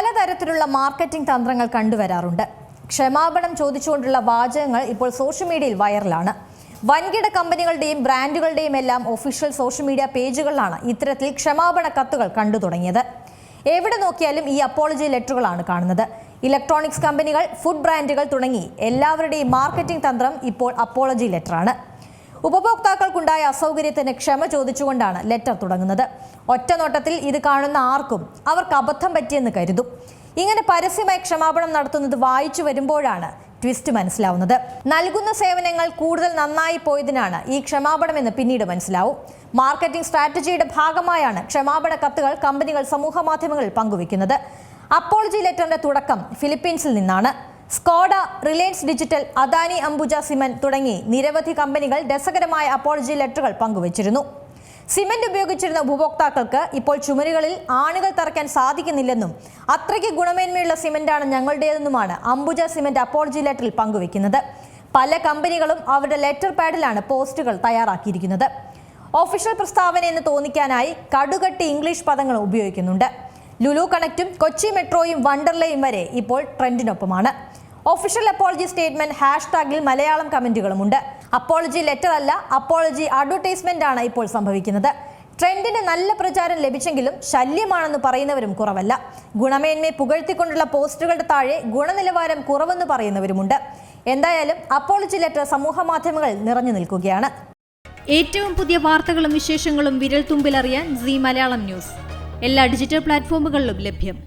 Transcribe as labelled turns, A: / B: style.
A: പലതരത്തിലുള്ള മാർക്കറ്റിംഗ് തന്ത്രങ്ങൾ കണ്ടുവരാറുണ്ട്. ക്ഷമാപണം ചോദിച്ചുകൊണ്ടുള്ള വാചകങ്ങൾ ഇപ്പോൾ സോഷ്യൽ മീഡിയയിൽ വൈറലാണ്. വൻകിട കമ്പനികളുടെയും ബ്രാൻഡുകളുടെയും എല്ലാം ഒഫീഷ്യൽ സോഷ്യൽ മീഡിയ പേജുകളിലാണ് ഇത്തരത്തിൽ ക്ഷമാപണ കത്തുകൾ കണ്ടു തുടങ്ങിയത്. എവിടെ നോക്കിയാലും ഈ അപ്പോളജി ലെറ്ററുകളാണ് കാണുന്നത്. ഇലക്ട്രോണിക്സ് കമ്പനികൾ, ഫുഡ് ബ്രാൻഡുകൾ തുടങ്ങി എല്ലാവരുടെയും മാർക്കറ്റിംഗ് തന്ത്രം ഇപ്പോൾ അപ്പോളജി ലെറ്ററാണ്. ഉപഭോക്താക്കൾക്കുണ്ടായ അസൗകര്യത്തിന് ക്ഷമ ചോദിച്ചുകൊണ്ടാണ് ലെറ്റർ തുടങ്ങുന്നത്. ഒറ്റനോട്ടത്തിൽ ഇത് കാണുന്ന ആർക്കും അവർക്ക് അബദ്ധം പറ്റിയെന്ന് കരുതും. ഇങ്ങനെ പരസ്യമായി ക്ഷമാപണം നടത്തുന്നത് വായിച്ചു വരുമ്പോഴാണ് ട്വിസ്റ്റ് മനസ്സിലാവുന്നത്. നൽകുന്ന സേവനങ്ങൾ കൂടുതൽ നന്നായി പോയതിനാണ് ഈ ക്ഷമാപണമെന്ന് പിന്നീട് മനസ്സിലാവും. മാർക്കറ്റിംഗ് സ്ട്രാറ്റജിയുടെ ഭാഗമായാണ് ക്ഷമാപണ കത്തുകൾ കമ്പനികൾ സമൂഹ മാധ്യമങ്ങളിൽ പങ്കുവെക്കുന്നത്. അപ്പോളജി ലെറ്ററിന്റെ തുടക്കം ഫിലിപ്പീൻസിൽ നിന്നാണ്. Skoda, Reliance digital, Adani Ambuja cement തുടങ്ങി നിരവധി കമ്പനികൾ രസകരമായ അപ്പോളജി ലെറ്ററുകൾ പങ്കുവച്ചിരുന്നു. സിമന്റ് ഉപയോഗിച്ചിരുന്ന ഉപഭോക്താക്കൾക്ക് ഇപ്പോൾ ചുമരുകളിൽ ആണികൾ തറയ്ക്കാൻ സാധിക്കുന്നില്ലെന്നും അത്രയ്ക്ക് ഗുണമേന്മയുള്ള സിമന്റാണ് ഞങ്ങളുടേതെന്നുമാണ് അംബുജ സിമന്റ് അപ്പോളജി ലെറ്ററിൽ പങ്കുവെക്കുന്നത്. പല കമ്പനികളും അവരുടെ ലെറ്റർ പാഡിലാണ് പോസ്റ്റുകൾ തയ്യാറാക്കിയിരിക്കുന്നത്. ഒഫീഷ്യൽ പ്രസ്താവന എന്ന് തോന്നിക്കാനായി കടുകട്ടി ഇംഗ്ലീഷ് പദങ്ങൾ ഉപയോഗിക്കുന്നുണ്ട്. ലുലു കണക്റ്റും കൊച്ചി മെട്രോയും വണ്ടർലയും വരെ ഇപ്പോൾ ട്രെൻഡിനൊപ്പമാണ്. ഒഫീഷ്യൽ അപ്പോളജി സ്റ്റേറ്റ്മെന്റ് ഹാഷ്ടാഗിൽ മലയാളം കമന്റുകളുമുണ്ട്. അപ്പോളജി ലെറ്റർ അല്ല, അപ്പോളജി അഡ്വർടൈസ്മെന്റ് ആണ് ഇപ്പോൾ സംഭവിക്കുന്നത്. ട്രെൻഡിന് നല്ല പ്രചാരം ലഭിച്ചെങ്കിലും ശല്യമാണെന്ന് പറയുന്നവരും കുറവല്ല. ഗുണമേന്മയെ പുകഴ്ത്തിക്കൊണ്ടുള്ള പോസ്റ്റുകളുടെ താഴെ ഗുണനിലവാരം കുറവെന്ന് പറയുന്നവരുമുണ്ട്. എന്തായാലും അപ്പോളജി ലെറ്റർ സമൂഹ മാധ്യമങ്ങളിൽ നിറഞ്ഞു നിൽക്കുകയാണ്.
B: ഏറ്റവും പുതിയ വാർത്തകളും വിശേഷങ്ങളും വിരൽ തുമ്പിലറിയാൻ സീ മലയാളം ന്യൂസ് എല്ലാ ഡിജിറ്റൽ പ്ലാറ്റ്ഫോമുകളിലും ലഭ്യം.